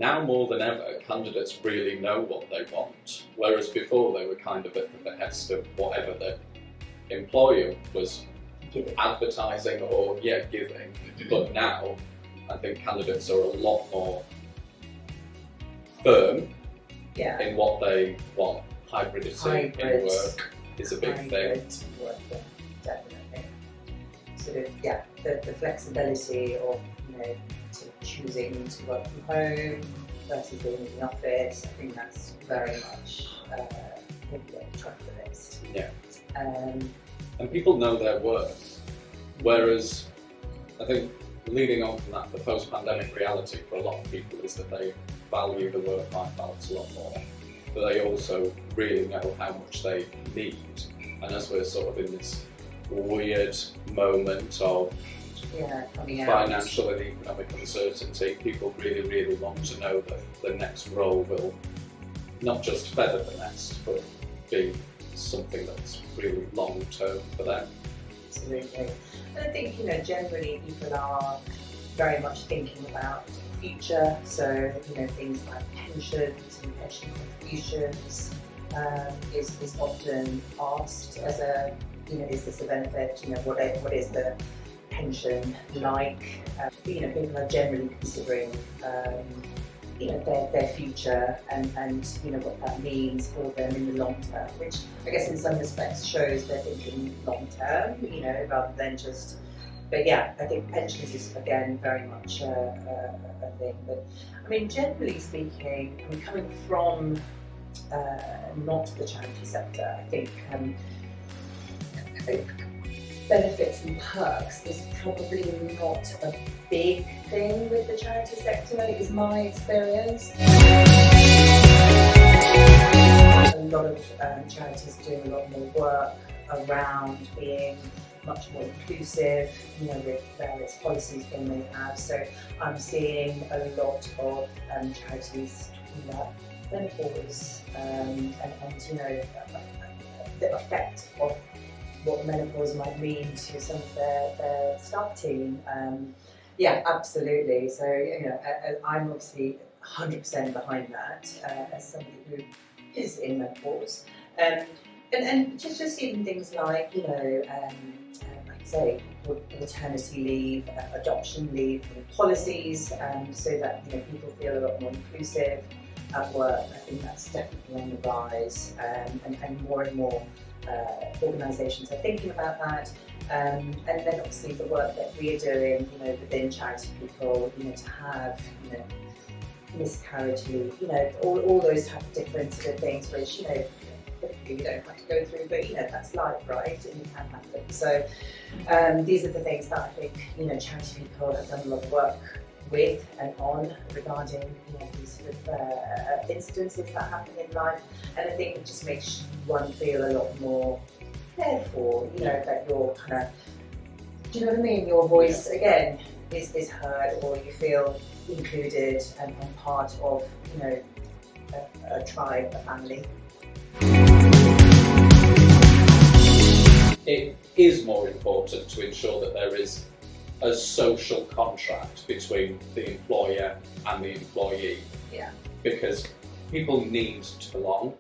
now more than ever, candidates really know what they want, whereas before they were kind of at the behest of whatever the employer was advertising or giving. But now I think candidates are a lot more firm in what they want. Hybridity in work is a big thing. Work, definitely. Sort of the flexibility of sort of choosing to work from home versus being in the office. I think that's very much top of the list. Yeah. And people know their worth, whereas I think leading on from that, the post-pandemic reality for a lot of people is that they value the work-life balance a lot more, but they also really know how much they need. And as we're sort of in this weird moment of financial and economic uncertainty, people really, really want to know that the next role will not just feather the nest, but be something that's really long term for them. Absolutely. And I think, generally people are very much thinking about the future, so, things like pensions and pension contributions is often asked as a, is this a benefit, what is the pension like? People are generally considering their future and what that means for them in the long term, which I guess in some respects shows they're thinking long term, rather than just. But I think pensions is again very much a thing. But I mean, generally speaking, coming from not the charity sector, I think benefits and perks is probably not a big thing with the charity sector, is my experience. A lot of charities do a lot more work around being much more inclusive, with various policies that they have. So I'm seeing a lot of charities talking about menopause and the effect of what menopause might mean to some of their staff team. Absolutely. So, I'm obviously 100% behind that as somebody who is in menopause. And just even things like, like I say, maternity leave, adoption leave, policies, so that people feel a lot more inclusive at work. I think that's definitely on the rise, and more organisations are thinking about that. And then obviously the work that we're doing, within charity people, to have, miscarriage leave, all those type of different sort of things, which, you don't have to go through, but that's life, right? And it can happen. So these are the things that I think, charity people have done a lot of work with and on regarding, these sort of incidences that happen in life. And I think it just makes one feel a lot more cared for, that you're kind of, do you know what I mean? Your voice, again, is heard, or you feel included and part of, a tribe, a family. It is more important to ensure that there is a social contract between the employer and the employee. Yeah. Because people need to belong.